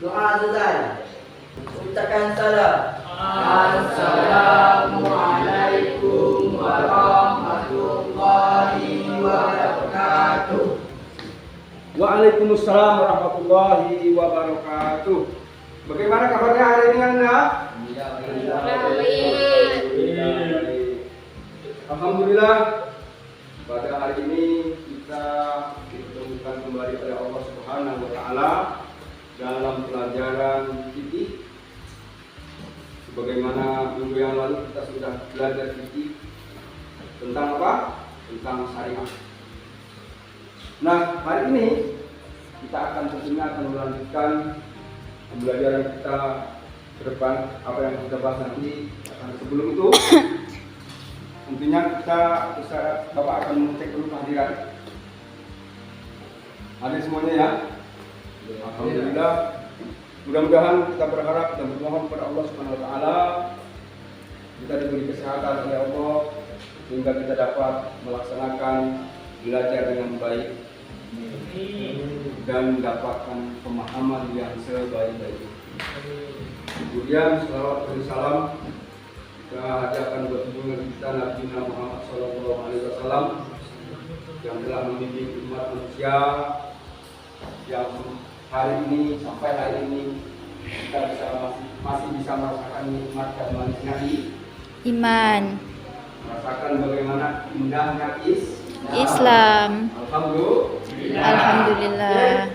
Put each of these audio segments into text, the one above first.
Doa selesai. Ucapkan salam. Assalamualaikum warahmatullahi wabarakatuh. Waalaikumsalam warahmatullahi wabarakatuh. Bagaimana kabarnya hari ini Anda? Alhamdulillah, pada hari ini kita ditemukan kembali oleh Allah Subhanahu wa taala dalam pelajaran fikih. Sebagaimana minggu yang lalu kita sudah belajar fikih tentang apa? Tentang syariat. Nah, hari ini kita akan melanjutkan pembelajaran kita ke depan. Apa yang kita bahas nanti akan sebelum itu tentunya Bapak akan mengecek dulu kehadiran. Hadir semuanya ya. Alhamdulillah. Mudah-mudahan kita berharap dan bermohon kepada Allah Subhanahu wa taala kita diberi kesehatan oleh Allah sehingga kita dapat melaksanakan belajar dengan baik dan mendapatkan pemahaman yang sebaik-baiknya. Kemudian salawat dan salam kita hadiahkan buat junjungan kita Nabi Muhammad SAW yang telah membimbing umat manusia yang hari ini sampai hari ini kita masih bisa merasakan nikmat dan manisnya iman, merasakan bagaimana indahnya Islam. Alhamdulillah.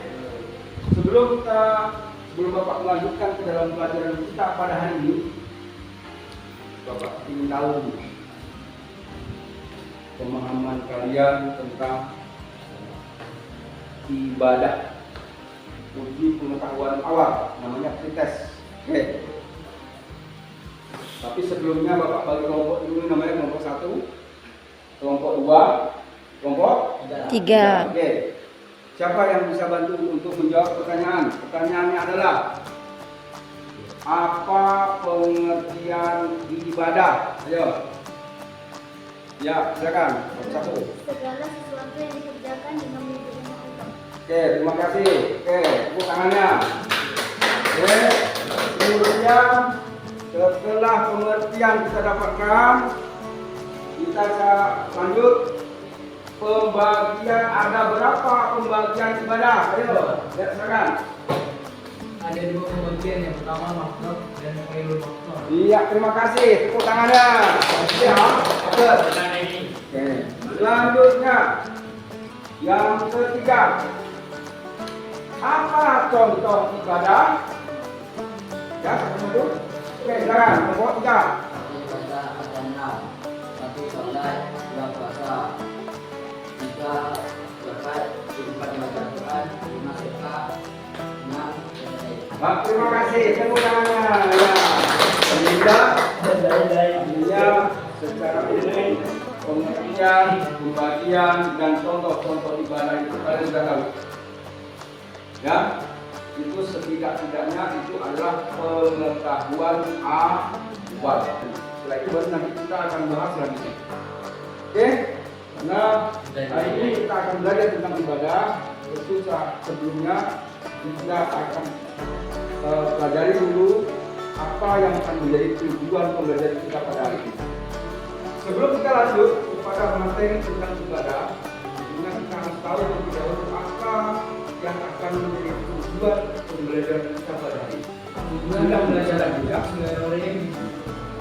Sebelum Bapak melanjutkan ke dalam pelajaran kita pada hari ini, Bapak ingin tahu pemahaman kalian tentang ibadah. Uji pengetahuan awal, namanya pretest. Oke. Tapi sebelumnya Bapak bagi kelompok dulu, namanya kelompok 1, kelompok 2, kelompok 3. Oke. Siapa yang bisa bantu untuk menjawab pertanyaan? Pertanyaannya adalah apa pengertian ibadah? Ayo. Ya, silakan. Kelompok 1. Segala sesuatu yang dikerjakan dengan menyebutkan Allah. Oke, terima kasih. Oke, tepuk tangannya. Oke, kemudian setelah pengertian kita dapatkan, kita lanjut pembagian. Ada berapa pembagian ibadah? Ayo, lihat silakan. Ada 2 pembagian, yang pertama makhluk dan khairul makhluk. Iya, terima kasih. Tepuk tangannya. Ya, oke. Selanjutnya, yang ketiga. Apa contoh ibadah? Ya, satu. Oke, silakan. Kelompok 3. Ibadah ada 6. 1 salat, 2 puasa, 3 zakat, 4 baca Quran, 5 sedekah, 6 Pak, terima kasih. Tepuk tangannya. Ya. Sehingga artinya secara umum pengertian, pembagian dan contoh-contoh ibadah itu kalian sudah tahu. Ya, itu setidak-tidaknya itu adalah pengetahuan awal. Setelah itu baru nanti kita akan bahas lagi. Oke? Nah, hari ini kita akan belajar tentang ibadah. Itu sebelumnya kita akan pelajari dulu apa yang akan menjadi tujuan pembelajaran kita pada hari ini. Sebelum kita lanjut kepada materi tentang ibadah, kita harus tahu terlebih dahulu apa yang akan menjadi tujuan pembelajaran kita pada hari ini. Tujuan pembelajaran ya,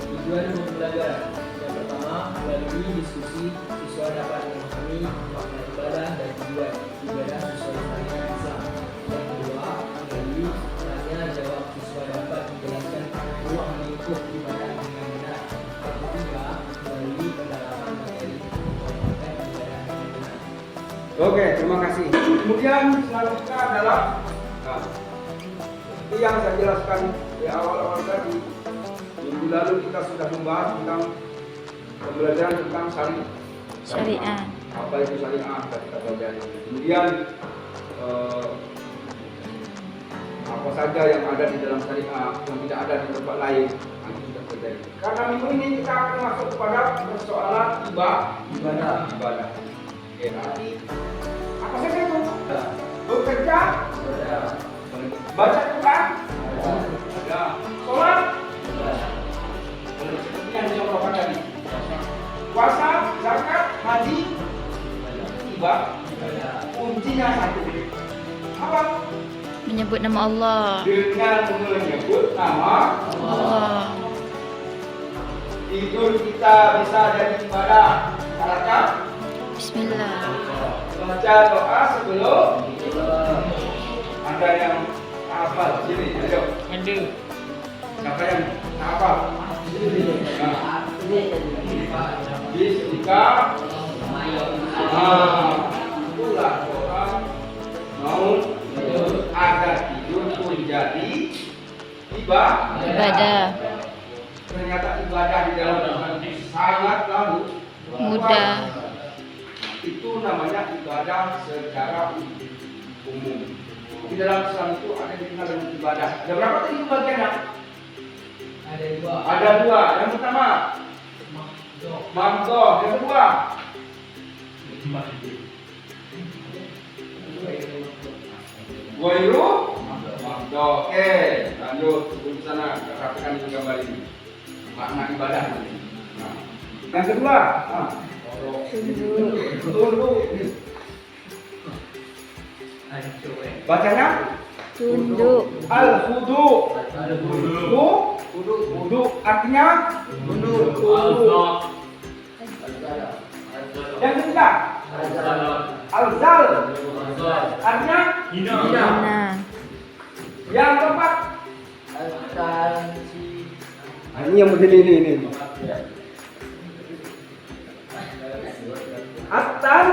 tujuan pembelajaran yang pertama, melalui diskusi siswa dapat memahami makna ibadah dan tujuan ibadah sesuai syariat Islam. Yang kedua, melalui tanya jawab siswa dapat menjelaskan ruang lingkup ibadah dengan benar. Yang ketiga, melalui pendalaman materi konteks ibadah dengan benar. Oke, terima kasih. Kemudian selanjutnya adalah seperti yang saya jelaskan di awal-awal tadi. Minggu lalu kita sudah membahas tentang pembelajaran tentang Syariat. apa itu syariah kita pelajari. Kemudian apa saja yang ada di dalam syariah yang tidak ada di tempat lain nanti kita pelajari. Karena minggu ini kita akan masuk kepada persoalan ibadah. Oke, berarti apa saja itu? Bekerja, baca Quran, puasa, zakat, haji, ibadah. Kuncinya satu. Apa? Menyebut nama Allah. Dengan menyebut nama Allah. tidur kita bisa jadi ibadah. Syaratnya Bismillah. baca doa sebelum ada yang hafal sini, ayo. Ada. Siapa yang hafal? Nah, Bismika. Itulah orang mau agar tidur pun jadi Ibadah. Ternyata ibadah di dalam Tuhan sangat lalu Mudah. Itu namanya ibadah secara umum. Di dalam Islam itu ada yang dikenal dengan ibadah. Ada berapa tadi bagiannya? Ada dua. Yang pertama mamdoh. Yang kedua Wairu mamdoh. Oke, lanjut sebelum sana kita perhatikan ini gambar ini. Makna ibadah ini. Nah, yang kedua, tunduk. Bacanya Tunduk. al-hudu. Wudu artinya tunduk. Yang ketiga al-zal artinya hina. Nah. Yang keempat ini yang model ini. Atan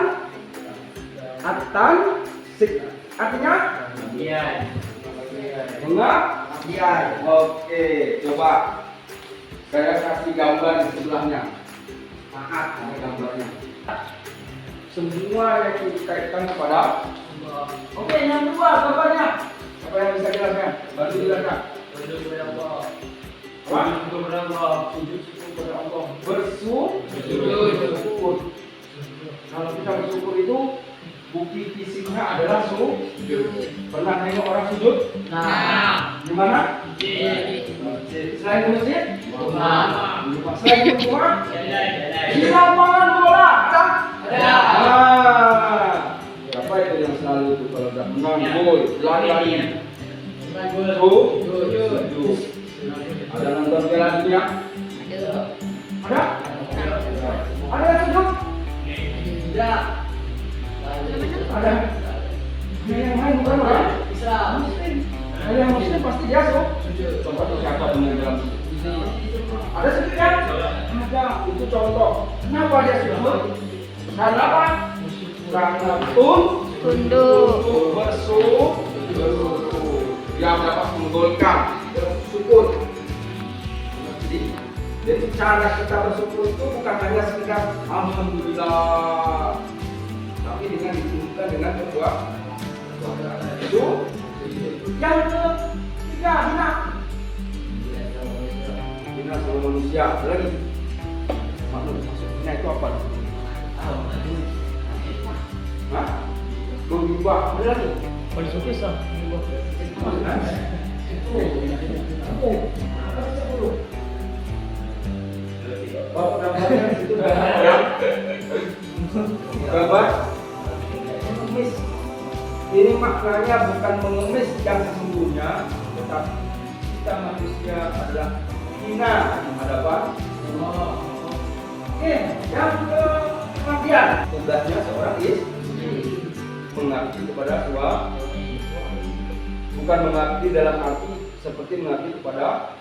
artinya pengertian. Oke, coba saya kasih gambar di sebelahnya. Maaf, ada gambarnya. Semua yang dikaitkan kepada. Oke, yang kedua gambarnya. Siapa yang bisa jelaskan? Bantu jelaskan. Bersyukur. Kalau kita bersyukur itu bukti fisiknya adalah sujud. Pernah nengok orang sujud? Di mana? Selain di masjid? Selain di rumah? Di lapangan bola? Ada. Siapa itu yang selalu itu kalau udah menang gol, lari? Sujud. Ada nonton Piala Dunia? Ada? Ada yang sujud? Tidak. Ada. Yang lain bukan orang? Islam. Ada yang muslim pasti dia sujud. Contoh siapa dengan dalam sujud? Ada sujud kan? Ada. Itu contoh. Kenapa dia sujud? Karena apa? Karena Tunduk. bersyukur. Dia dapat menggolkan syukur. Jadi cara kita bersyukur itu bukan hanya sekedar alhamdulillah, tapi dengan disebutkan dengan kedua itu. Yang ketiga hina sama manusia. Ada lagi maksudnya itu apa? Hah? Mengubah. Ada lagi? Gambar mengemis. Ini maknanya bukan mengemis yang sesungguhnya, tetapi kita manusia adalah hina di hadapan Allah. Oke, yang kemudian tugasnya seorang istri mengabdi kepada suami, bukan mengabdi dalam arti seperti mengabdi kepada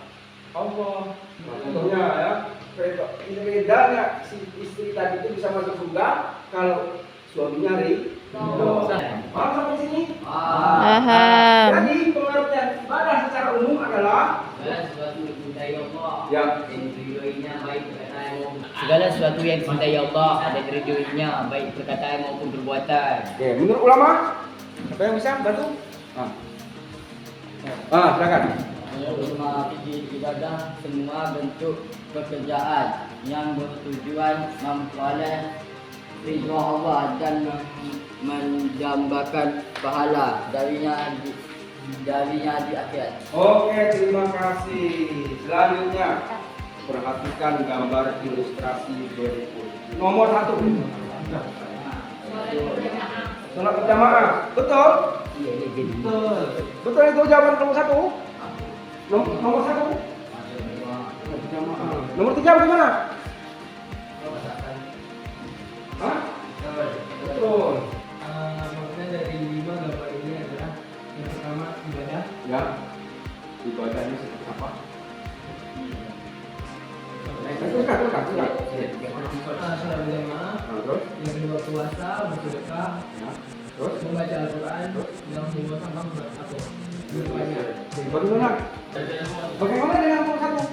Allah. Nah, contohnya ya, bedanya si istri tadi itu bisa masuk surga kalau suaminya ridho. Paham sampai sini? Paham. Jadi pengertian ibadah secara umum adalah Segala sesuatu yang dicintai Allah dan diridhoinya, baik perkataan maupun perbuatan. Oke, menurut ulama, siapa yang bisa bantu? Silakan. Menurut ulama fikih ibadah semua bentuk pekerjaan yang bertujuan memperoleh ridha Allah dan menjambakan pahala darinya di akhirat. Oke, terima kasih. Selanjutnya, perhatikan gambar ilustrasi berikut. nomor 1. Sholat berjamaah. Betul? Iya, iya, jadi. Betul itu jawaban nomor 1. Nomor 1. Berjamaah. Nomor 3 bagaimana? Hah? Betul. Makna dari 5 gambar ini adalah yang pertama ibadah, Ya. Ibadahnya seperti apa? Teruskan. sholat berjamaah, Nah, terus? yang kedua puasa, bersedekah, Ya. Terus? membaca Al-Quran, yang kedua sama atau banyak. Bagaimana? Bagaimana dengan nomor 1?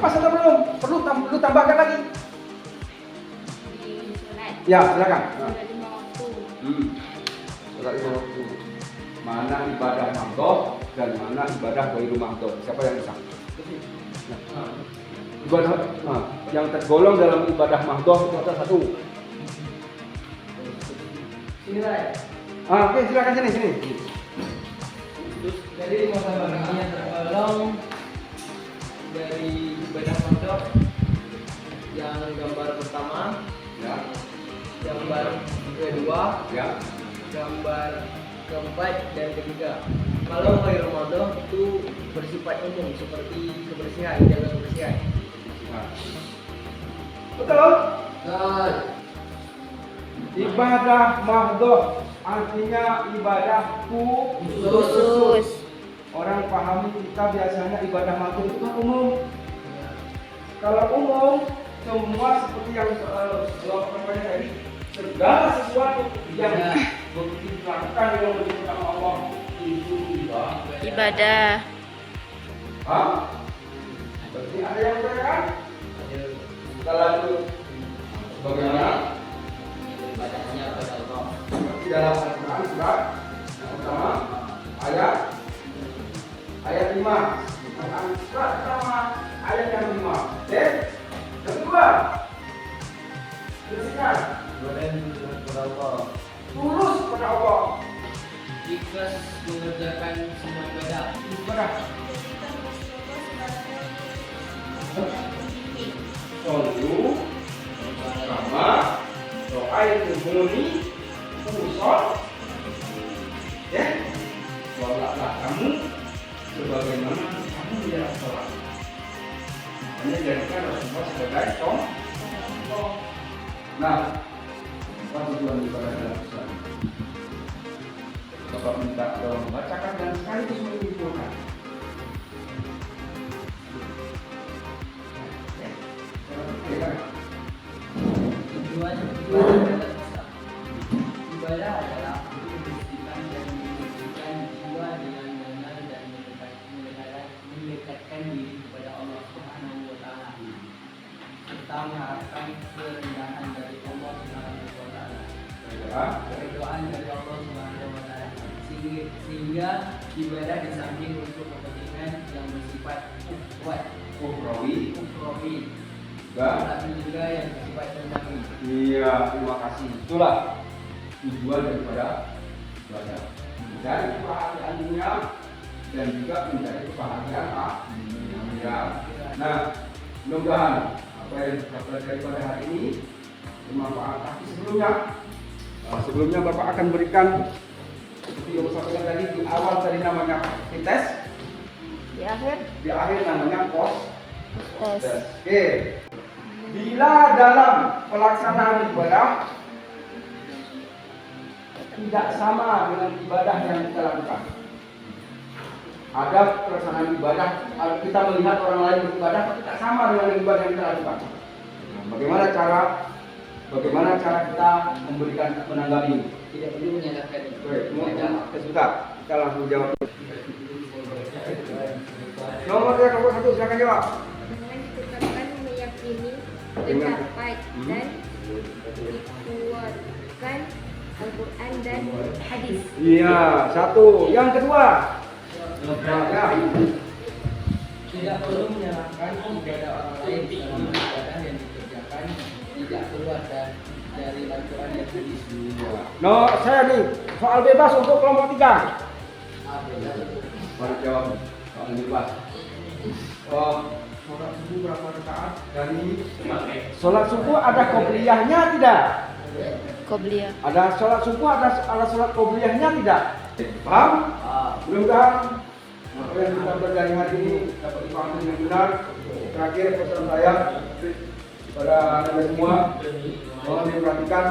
Pas atau belum? Perlu tambahkan lagi? Di sholat. Ya, silakan. Nah. Sholat 5 waktu. Sholat 5 waktu. Mana ibadah mahdoh dan mana ibadah ghairu mahdoh? Siapa yang bisa? Nah. Ibadah yang tergolong dalam ibadah mahdoh itu ada 1. Sini Ray. Oke, silakan sini. Jadi 5 gambar ini yang tergolong dari ibadah pondok. Yang gambar pertama, Ya, gambar kedua, ya. gambar keempat dan ketiga. Kalau hari Ramadan itu bersifat umum seperti kebersihan, jaga kebersihan. Nah. Betul? Dan Ibadah mahdoh artinya ibadah Khusus. Orang pahami kita biasanya ibadah mahdoh itu kan umum. Kalau umum, semua seperti yang jawabannya tadi, segala sesuatu yang dilakukan yang dilakukan Allah itu Ibadah. Hah? Berarti ada yang berkata? Kita lanjut. Bagaimana? Ibadahnya pada Allah. Di dalam Al-Quran surat yang pertama ayat 5. Al-Quran surat pertama ayat yang 5. Oke? Yang kedua, bersihkan. Pada Allah. Tulus kepada Allah. ikhlas mengerjakan semua ibadah. Ibadah. Tolu sama doa itu murni usul ya sholatlah kamu sebagaimana kamu di dalam sholat. Ini jadikan Rasulullah sebagai contoh. Nah, apa tujuan ibadah dalam Islam? Bapak minta tolong bacakan dan sekaligus menyimpulkan. Tujuan ibadah adalah membersihkan dan menyucikan jiwa dengan benar dan mendekatkan diri kepada Allah Subhanahu wa taala. Kita mengharapkan kerendahan dari Allah Subhanahu wa taala. Keridhaan dari Allah Subhanahu wa taala. Sehingga ibadah di samping untuk kepentingan yang bersifat kuat, Ukhrawi juga. tapi juga yang bersifat duniawi. Iya, terima kasih. Itulah tujuan daripada ibadah. Mencari kebahagiaan dunia dan juga mencari kebahagiaan akhirat. Nah, mudah-mudahan apa yang kita pelajari pada hari ini bermanfaat. Tapi sebelumnya Bapak akan berikan seperti yang saya sampaikan tadi di awal tadi namanya tes, Di akhir di akhir namanya pos. tes. Oke. Bila dalam pelaksanaan ibadah tidak sama dengan ibadah yang kita lakukan. Ada pelaksanaan ibadah, kita melihat orang lain beribadah tapi tidak sama dengan ibadah yang kita lakukan. Nah, bagaimana cara kita memberikan menanggapi ini? Tidak perlu menyalahkan itu. Oke, sebentar, kita langsung jawab. Nomor 1 silakan jawab. Dengan ditetapkan meyakini, Dengan- mencapai dan dikuatkan Al-Quran dan hadis. Iya, 1. Yang kedua. Ya. Tidak perlu menyalahkan ibadah orang lain selama ibadah yang dikerjakan tidak keluar dari Al-Quran dan hadis. No, saya nih soal bebas untuk kelompok 3. Baru jawab soal bebas. sholat subuh berapa rakaat? Dari sholat subuh ada qobliyahnya tidak? Qobliyah. Ada sholat subuh, ada sholat qobliyahnya tidak? Paham? Mudah-mudahan apa yang kita pelajari hari ini dapat dipahami dengan benar. Terakhir pesan saya pada anda semua, mohon diperhatikan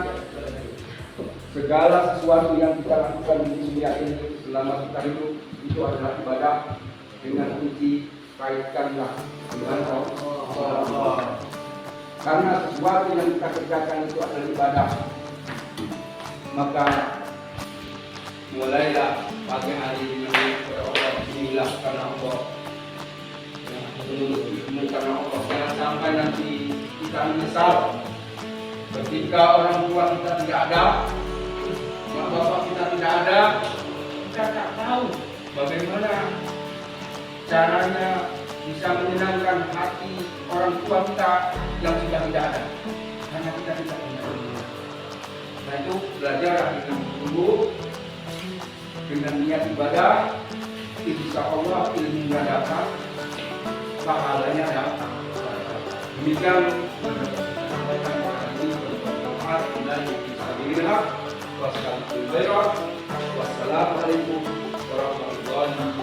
segala sesuatu yang kita lakukan di dunia ini selama kita hidup itu adalah ibadah. Dengan kunci kaitkanlah dengan Allah. Karena sesuatu yang kita kerjakan itu adalah ibadah. Maka mulailah pagi hari ini kepada Allah, inilah karena Allah, ilmu karena Allah. Jangan sampai nanti kita menyesal ketika orang tua kita tidak ada, mak bapak kita tidak ada, kita tak tahu bagaimana caranya bisa menyenangkan hati orang tua kita yang sudah tidak ada, karena kita tidak ada. Nah itu belajar dengan sungguh, dengan niat ibadah, insya Allah ilmunya datang, pahalanya datang. Demikian sampaikan kepada ini bermanfaat dan bisa dilihat. Wassalamualaikum warahmatullahi wabarakatuh.